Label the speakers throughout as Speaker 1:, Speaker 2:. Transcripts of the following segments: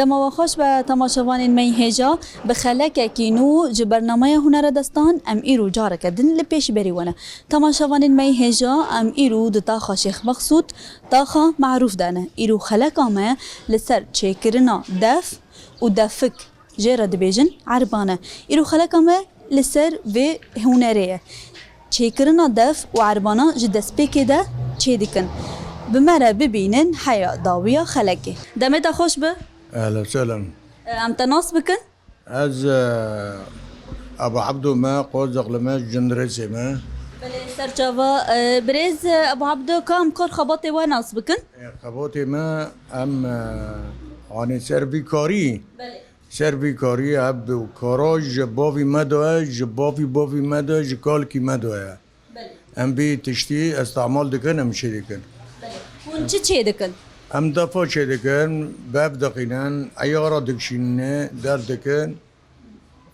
Speaker 1: دما خوش به تماشاوان می هجا به خلک کینو ج برنامه هنر دستان ام ایرو جاره کردن لپیش بریونه تماشاوان می هجا ام ایرو د تاخا شیخ مقصود تاخا معروف دانه ایرو خلک ما لسر چیکرنا دف و دفک جرا دبیجن عربانه ایرو خلک ما لسر و هنریه چیکرنا دف و عربانه ج دسپیک ده چی دکن بمره ببینن حیا داویا خلکی دمت خوش به
Speaker 2: اهلا وسهلا.
Speaker 1: ام تناس بکن
Speaker 2: از ابو عبدو ما قوزق لما جندرسي ما
Speaker 1: بله سرچاوا بريز ابو عبدو كام كور خباطي وناس بكن
Speaker 2: خبوتي ما ام اني سربي كاري
Speaker 1: بله
Speaker 2: سربي كاري عبدو كاراج باوي مدوه جبافي باوي مدوه جكالكي مدوه
Speaker 1: بله
Speaker 2: ام بي تشتي استعمال دكن ام شي دكن
Speaker 1: بله هون چي دكن
Speaker 2: ام دفا شي دكن باب دقينان ايارا دكشين در دكن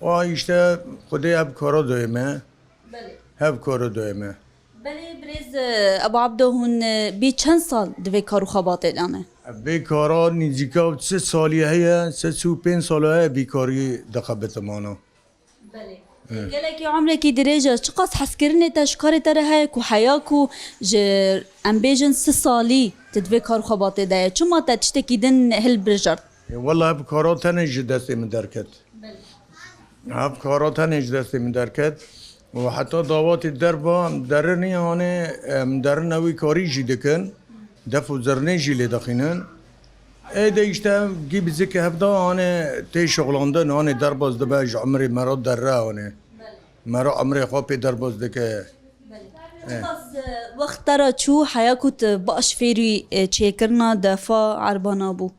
Speaker 2: و işte خدي اب كارا دويمه
Speaker 1: بله
Speaker 2: هب كارا دويمه
Speaker 1: بله بريز ابو عبدو هون بي چند سال دوي كارو خباطي لانه
Speaker 2: بیکارا نزدیکا 3 سالی هست 3 ساله بیکاری دقت مانا
Speaker 1: بله گلکی عمرکی درجه چقاس حسکرنه تشکاری تره های کو حیاکو ج ام بیجن 3 سالی تدوی کارو خباطي ده چما تشتكيدن هل برجر
Speaker 2: والله بیکارا تنج دستی من درکت
Speaker 1: بله
Speaker 2: بیکارا تنج دستی من درکت و حتی دعوات دربا درنی آنه درنوی کاری جی دکن دفو زرنی جی لی دخینن ایده ایشته گی بزیکه هفته آنه تی شغلاندن آنه درباز دباج عمری مرا دره آنه مرا عمری خواه پی درباز دکه
Speaker 1: چقاس وقت ترى شو حياكو باش فيري تشيكرنا دفا عربانا بو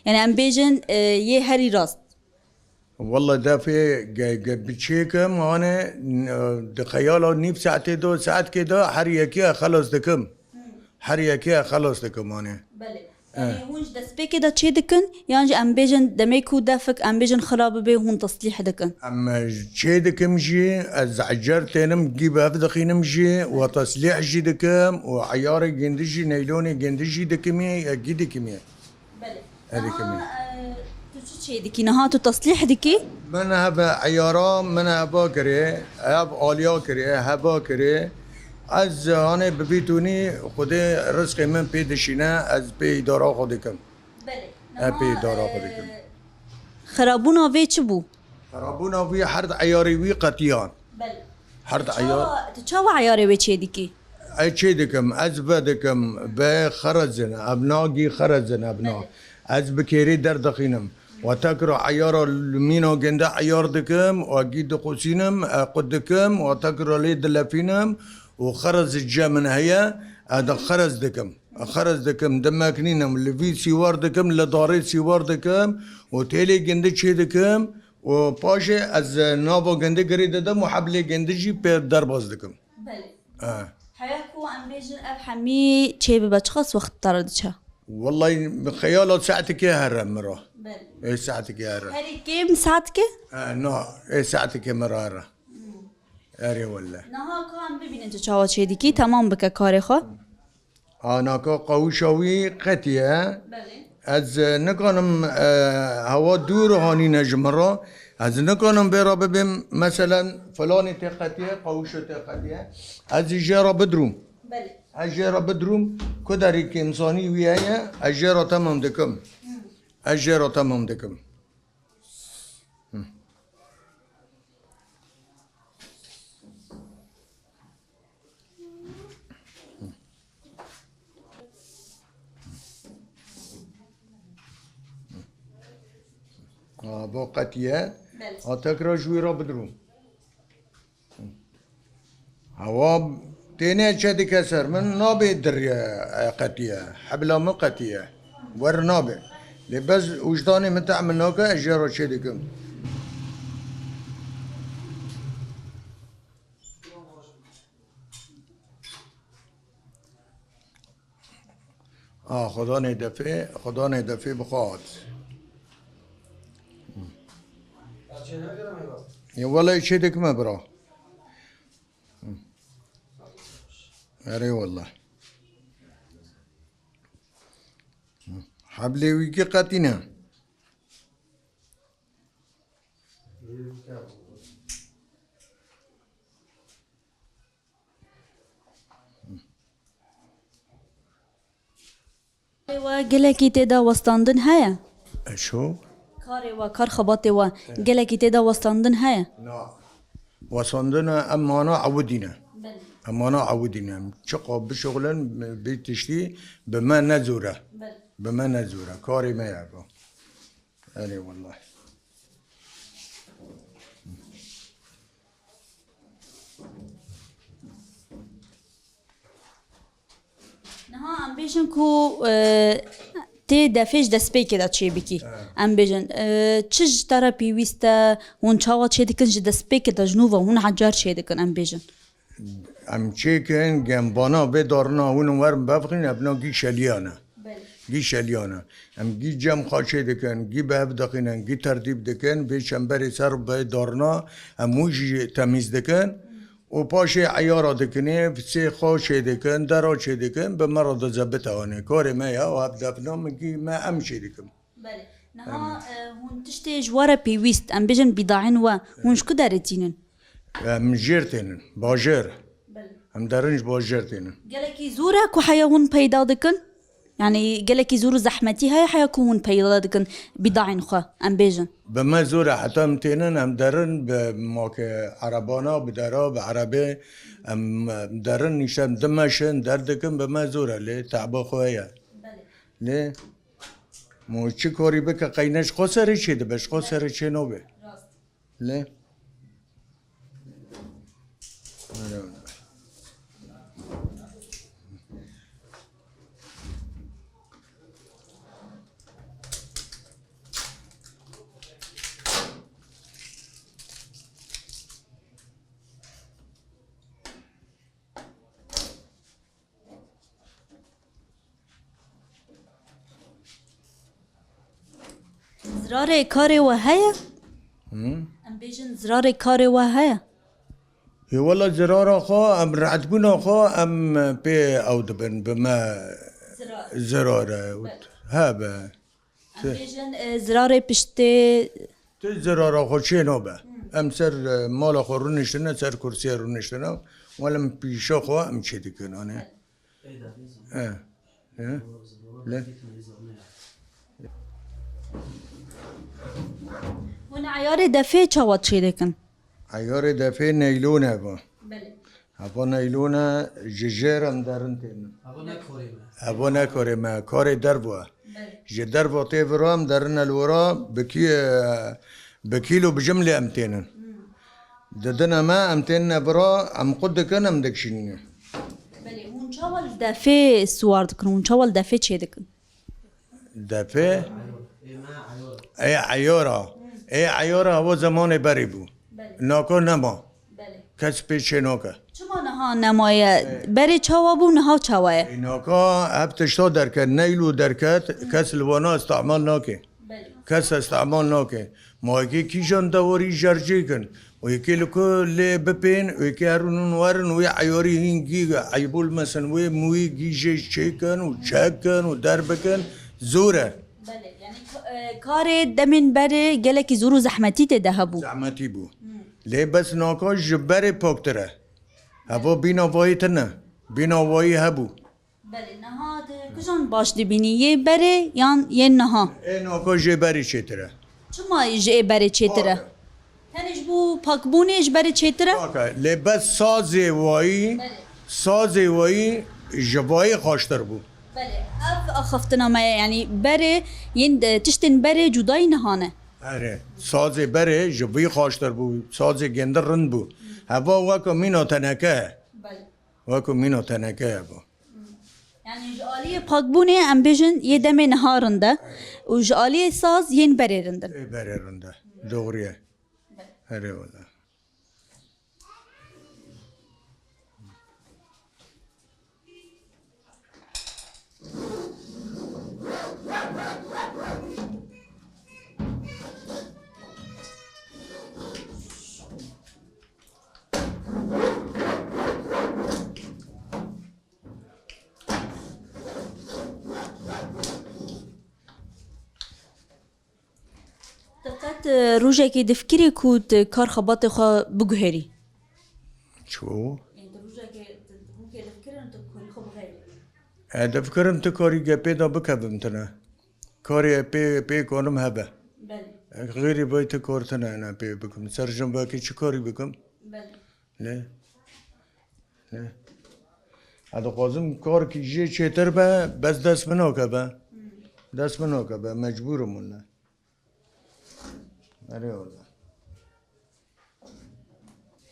Speaker 1: يعني ام بيجن يه هري راست
Speaker 2: والله ده في بتشيكم انا دخياله نيب ساعتين دو ساعات كده حريكيه خلص دكم حريكيه خلص دكم انا
Speaker 1: بله يعني هونج دسبيكي دا تشي دكن يعني ام بيجن دميكو دافك ام بيجن خراب بي هون تصليح دكن
Speaker 2: اما شي دكم جي الزعجر تنم جيب افدخينم جي وتصليح جي دكم وعياري جندجي نيلوني جندجي دكمي اكيد كمية
Speaker 1: بله
Speaker 2: هذه كمية
Speaker 1: تو تشي دكي نهاتو تصليح دكي
Speaker 2: من هبا عيارا من هبا كري هب آليا كري هبا كري از هانه ببیتونی خود رزق من پیدشینه از پی دارا خودکم
Speaker 1: بله
Speaker 2: پی دارا خودکم
Speaker 1: خرابونا في چبو
Speaker 2: خرابونا وی حرد عیاری وی قطیان
Speaker 1: بله
Speaker 2: حرد عیار
Speaker 1: تشاو عياري وي تشي دكي
Speaker 2: ای چی دکم از بدکم به خرزن ابناگی خرزن ابنا از بکیری در دخینم و تکر عیارا مینا گنده عیار دکم و گید قوسینم قدکم و تکر لی دلفینم وخرز الجا من هيا هذا خرز دكم خرز دكم دماكنينم اللي في سيوار دكم لداري سيوار دكم وتيلي جندشي دكم وباشي از نافو جند قريد دم وحبلي جندجي بير درباز دكم
Speaker 1: بله حياكو ام بيجن اب حمي تشي ببچخص وقت طردشا
Speaker 2: والله بخياله ساعتك يا هرم مرة
Speaker 1: بله
Speaker 2: ايه ساعتك يا هرم
Speaker 1: هري كيم ساعتك
Speaker 2: نو ايه ساعتك يا مرة هرم اري ولا
Speaker 1: نها كان ببين انت چاوا چي ديكي تمام بك كاري خو
Speaker 2: انا قوشاوي قتيه
Speaker 1: بله
Speaker 2: از نکنم هوا دور هانی نجمرا از نکنم برا ببین مثلا فلانی تقتیه قوش تقتیه از جرا بدروم
Speaker 1: بله
Speaker 2: از جرا بدروم کدری که انسانی ویایه از جرا تمام دکم از جرا تمام دکم با قطیه تکرار جوی را بدروم هوا تینه چه کسر من نابه در قطیه حبلا من قطیه ور نابه لبس وجداني من تعمل نوكا اجارة چه دکم خدا ندفه بخواد يا والله يشهدك ما برا اري والله حبلي ويكي قاتنا
Speaker 1: و گلکی تیدا وستاندن هیا
Speaker 2: شو؟
Speaker 1: کاری و کار خباتی و گلکی تیدا وستاندن هیا
Speaker 2: لا وصندنا اما انا عودينا اما انا عودينا شقة بشغلا بتشتي بما نزوره بما نزوره كاري ما يعرفه يعني والله
Speaker 1: نها ام بیشن کو تی دفعش دست پی کدا چی بکی ام بیشن چج ترا پیوسته هون چاوا چی دکن جد دست پی کدا جنوبا هون حجار چی دکن ام بیشن
Speaker 2: ام چيكن جنبانا بدارنا ونورم بفقين ابنا جي شليانا جي شليانا ام جي جم خاشي دكن جي بهب دقينا جي ترتيب دكن بشنبري سر بدارنا ام موجي تميز دكن و پاشي عيارا دكني في خاشي دكن دراچي دكن بمرض زبطانه كاري ما يا وهب دفنا مجي ما امشي دكن
Speaker 1: بله نها هون تشتی جوارا پیوست ام بیشن بیداعن و هون شکو دارتینن
Speaker 2: ام جيرتين باجر ام درنج باجرتين
Speaker 1: گلکی زوره کو حیوان پیدا دکن يعني گلکی زور زحمتی های حیا کو هون پیدا دکن بیداعن خو ام بیشن
Speaker 2: بما زور حتى امتنن ام درن بماك عربانا بدرا بعربي ام درن نشان دمشن دردكم بما زور لي تعب خويا ليه مو چی کاری بك قينش خسري چه ده بش خسري چه نو به ليه
Speaker 1: زرار کاری و هیا ام بیشن زرار کاری و هیا
Speaker 2: هي والله زرارة خو ام رعتبونا خو ام بي او دبن بما زرارة هابا
Speaker 1: ام بیشن زرار پشتی
Speaker 2: زرارة خو چه نوبه ام سر مالا خو رونشتنا سر كرسي رونشتنا ولم بيشو خو ام چه دكن انا لا
Speaker 1: هون عیار دفعه چاوات چی دکن
Speaker 2: عيار دفين نيلونة با
Speaker 1: بله
Speaker 2: هبا نيلونة ججيرم درنتين هبا نكوري ما كاري دربوا جدر بطي فرام درنا الورا بكيلو بجملة امتين ددنا ما امتين برا ام قد كان ام دكشين
Speaker 1: بله هون چاوال دفعه سوار دکن هون چاوال دفعه چی دکن
Speaker 2: دفي اي عيارة اي عيارة هو زمان بريبو ناكو نما
Speaker 1: بله
Speaker 2: کس پیچه ناکه
Speaker 1: چما نها نمایه بری چاوا بو نها چاوایه
Speaker 2: ناکا هب تشتا درکت نیلو درکت کس لوانا استعمال ناکه
Speaker 1: بله
Speaker 2: کس استعمال ناکه ما یکی کیشان دواری جرجه کن و یکی لکو لی بپین و یکی هرونون ورن و عیاری هنگی عیبول مثلا و موی گیجه چه کن و چک کن و در بکن زوره
Speaker 1: بله یعنی کار دمین بره گلکی زورو زحمتی ده هبو
Speaker 2: زحمتی بو لی بس ناکا جبر پاکتره هوا بیناوایی تنه بیناوایی هبو
Speaker 1: بله نها کجان باش دبینی یه بره یه نها
Speaker 2: ای ناکا جبری چطره
Speaker 1: چما یه بره چیتره تنش بو پاکبونیش بره چیتره
Speaker 2: لی بس ساز وایی جوایی خوشتر بو
Speaker 1: بله اف اخفتنا ما يعني بره ين تشتن بره جدای نهانه
Speaker 2: آره ساز بره جوی خوشتر بو ساز گندر رند بو هوا وکو مینو تنکه
Speaker 1: بله
Speaker 2: وکو مینو تنکه بو
Speaker 1: يعني جالية پاکبونه ام بیشن یه دم نهارنده و جالية ساز ين بره رندن
Speaker 2: ای بره رنده دوغریه آره والله
Speaker 1: دقت روجه کی دفکری کود کار خبات خو بگهری
Speaker 2: شو
Speaker 1: یعنی روجه کی دفکرن تو کاری خو بگهری
Speaker 2: دفكرم تكوري بيدا بكبم تنا كوري بي كونم هبه
Speaker 1: بله
Speaker 2: غيري باي تكور تنا انا بي بكم سرجم باكي شكوري بكم
Speaker 1: بله
Speaker 2: لا لا هذا قازم كار كي جي چتر به بس دست منو كبه دست منو كبه مجبورم ولا اري والله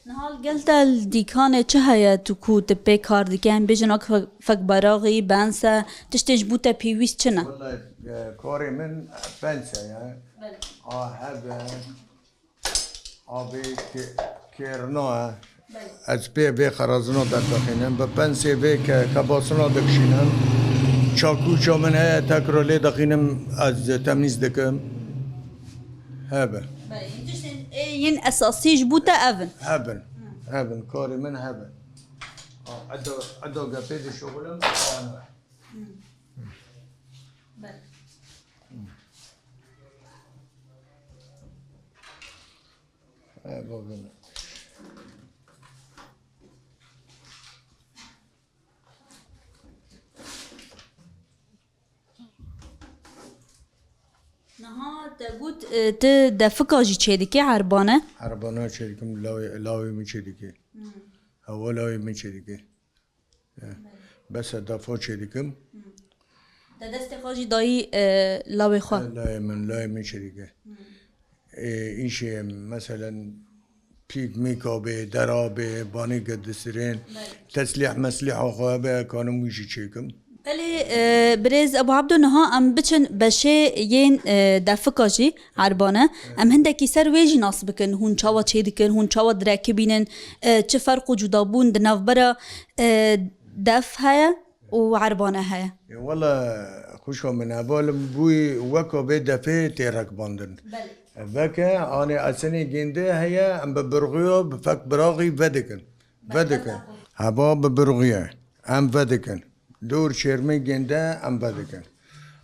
Speaker 1: نهال قلت الديكانة چه هيا تكو تبي کار دیکن بیشن اک فک براغی بانسا تشتج بوتا پیویس چنه
Speaker 2: والله كوري من بنسى يعني هذا بي كيرنوه از بي خرازنو دخینن به پنسه بي كباسنو دکشینن چاکو من هيا تکرولی دخینم از تمیز دکم هبه
Speaker 1: ين اساسيج بوتا افن
Speaker 2: هبن كوري من هبن عدو قبيد شغلهم
Speaker 1: نها تقول ت دفكاجي تشيدكي عربانه
Speaker 2: عربانه شركم لاوي من شركه هو لاوي من شركه بس دفع شركم
Speaker 1: دستخاجي داي لاوي خو
Speaker 2: لاوي من شركه این شيء مثلا پیک میکابه درابه بانی قدسرين تسليح مسلح خوابه كانوا ميشي تشيكم
Speaker 1: بله برز ابو عبدو نها ام بچن بشه ين دفکاجی عربانه ام هندکی سر ویجی ناس بکن هون چاوا چه دکن هون چاوا درکی بینن چه فرق و جدا بون دناف برا دف هيا و عربانه هيا
Speaker 2: والله خوشو من اول بوي وكو بدفه تيرك باندن وكا انا اسني جنده هي ام ببرغيو بفك براغي ودكن هبا ببرغيه ام ودكن دور شرمي جنده ام ودكن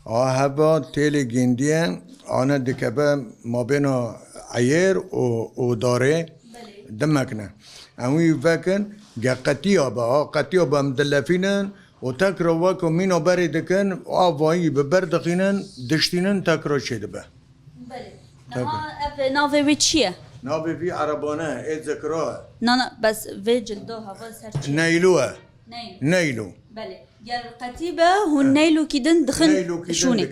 Speaker 2: هبا تيلي جنديه انا دكبه ما بين عير و داره دمكنا امي وكن قتيابا مدلفينن وتكرو وكو مينو باردكن وافاي ببردخينن دشتينن تكرو شدبه
Speaker 1: نها ناوی وی چیه؟
Speaker 2: ناوی في عربانه ايه ذكراه
Speaker 1: نه بس وی جلدو هوا سر چیه؟
Speaker 2: نيلوه نيلو
Speaker 1: بله گر قتیبه هون نیلو کیدن دخن شونه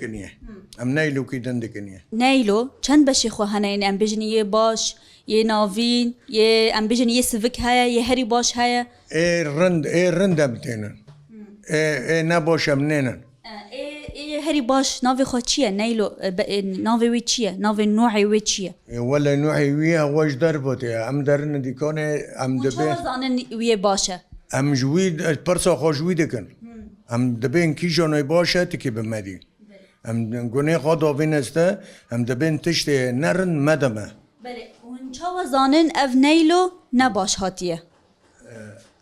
Speaker 2: ام نيلو كيدن دكنيه
Speaker 1: نیلو چند بشی خو هنین ام بجنی یه باش یه ناوین یه ام بجنی یه سوک هیا یه هری باش هیا
Speaker 2: ايه رند بتينن ايه نباشم نينن
Speaker 1: هری باش ناوی خو چیه نیلو ناوی وی چیه ناوی نوعی وی چیه
Speaker 2: ولا نوعي ويا واش دربوتي ام درن دي كونه ام دبي
Speaker 1: زانن وی باشه
Speaker 2: ام جويد برسا خو جويدكن ام دبين كي جوني باشه تكي بمدي ام گونه خدا وينسته ام دبين تشتي نرن مدمه
Speaker 1: بله اون چاوا زانن اف نیلو نباش هاتیه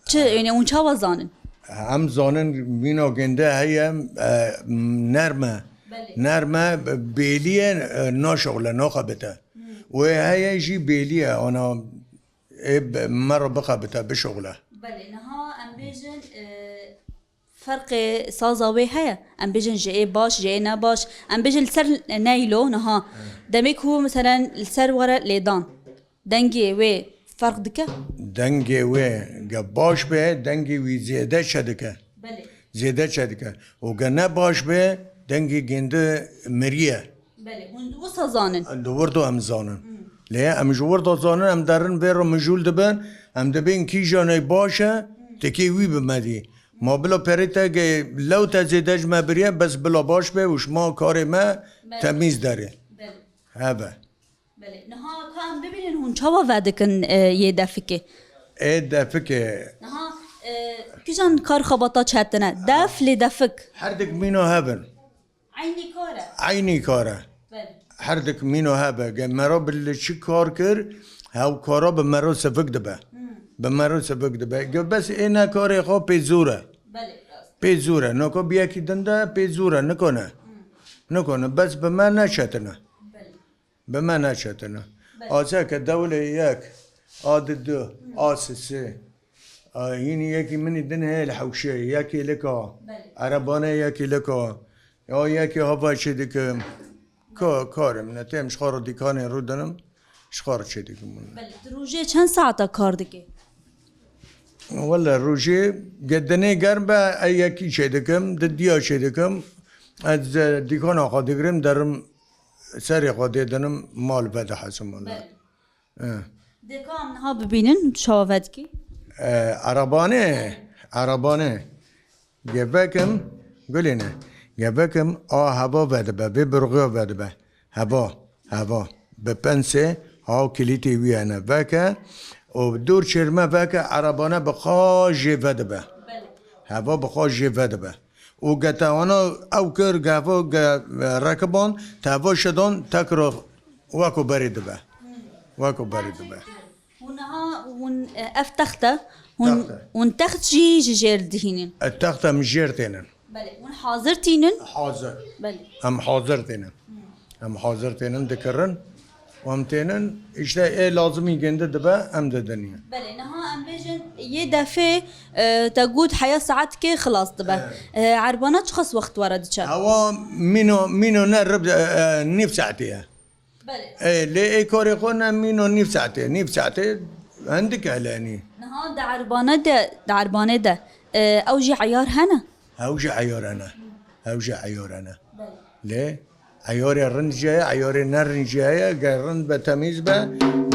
Speaker 1: چه یعنی اون چاوا زانن
Speaker 2: هم زانن مينو جنده هي نرمه بيليه ناشغله ناخبته وهي يجي بيليه انا مره بخبته بشغله
Speaker 1: بله نها ام بيجن فرق سازاوي هيا ام بيجن جي باش جي نباش ام بيجن السر نايلو نها دمك هو مثلا السر ورا ليدان دنجي وي فرق دكه
Speaker 2: دنجي وي باش به دنجي وي زياده شدكه
Speaker 1: بله
Speaker 2: زياده شدكه وغنا باش به دنجي جنده مريه
Speaker 1: بله هون وصا زانن
Speaker 2: دوردو ام زانن ليه ام جوردو زانن ام درن بيرو مجول دبن ام دبين كي جاني باشه تكي وي بمدي ما بلا پریتا که لو تزیدش ما بریه بس بلا باش به وش ما کار ما تمیز داره هبه
Speaker 1: بله نها کام ببینن هون چاوا ودکن یه دفکه نها کجان کار خباتا چتنه دف لی دفک
Speaker 2: هر دک مینو هبن عینی کاره هر دک مینو هبه که مرا بلی چی کار کر هاو کارا به مرا سفک دبه بس اینا کاری خواه پیزوره پیزوره نکو بیا کی دنده پیزوره نکنه بس به من نشتنه بما نشتنا آسا دولة ياك آد دو آس سه یعنی یکی منی دن هی الحوشه یکی لکا عربانه یکی لکا یا یکی هوا چه دیکم کارم نه تیم شخار دیکانه رو دنم شخار چه دیکم
Speaker 1: بله روزه چند ساعت کار دیگه
Speaker 2: والله روزه گدنه گرم به یکی چه دیکم دیا چه دیکم از دیکان آقا دیگرم درم سری قاده دنم مال بده حسم الله
Speaker 1: دیکام نها ببینن شواود کی
Speaker 2: عربانه گبکم گلینه گبکم هوا بده به برغیا بده به هوا به پنسه ها کلیتی ویانه بکه و دور چرمه بکه عربانه بخواج بده به هوا بخواج بده به و گتاوانا او کر گفو رکبان تهوا شدان تکرو واکو برید به
Speaker 1: ونها ون افتخته ون تخت جي جير دهينن
Speaker 2: التخت مجيرتين
Speaker 1: بله ون حاضر تينن
Speaker 2: حاضر
Speaker 1: بله
Speaker 2: هم حاضرتين ذكرن وهم تينن اشتا ايه لازم يجند دبا ام دنيا
Speaker 1: بله نها ام بيجن يدفع تقود حياة ساعات كي خلاص دبا عربانات خص وقت ورد شان
Speaker 2: هو مينو نرب نيف ساعتها
Speaker 1: بله
Speaker 2: ايه ليه كوري قلنا مينو نيف ساعتها عندك علاني
Speaker 1: نها دا عربانه ده اوجي عيار هنا
Speaker 2: هوجي عيار انا ليه عياري الرند جاية عياري نرن جاية قرند بتميز با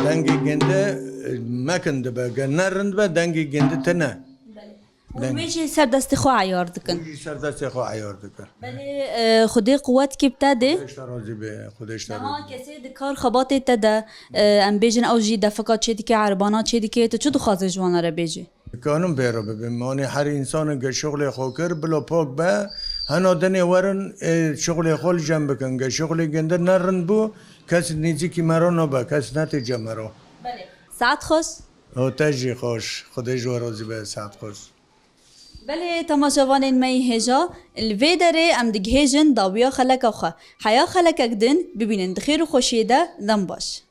Speaker 2: دنگي جنده ما كند با قرند با دنگي جنده تنا
Speaker 1: وميجي سر دست خو عيار دكن بله خدي قوات كي بتاده
Speaker 2: خودش
Speaker 1: نها كسي دكار خباطي تدا ام بيجن اوجي دفقات چه ديكي عربانات چه ديكي تو چو خازه جوانا را بيجي
Speaker 2: كانون بيرو بماني هر انسان که شغل خوکر بلا پاک با هنو دنی ورن شغل خول جنب بکن که شغل گنده نرن بو کس نیزی که مرا نبا کس نتیجه مرا
Speaker 1: بله ساعت خوش
Speaker 2: او تجی خوش خودش و راضی به ساعت خوش
Speaker 1: بله تماشاوانین می هجا الوی داره ام دگهجن داویا خلک اوخه حیا خلک اگدن ببینن دخیر و خوشیده دم باش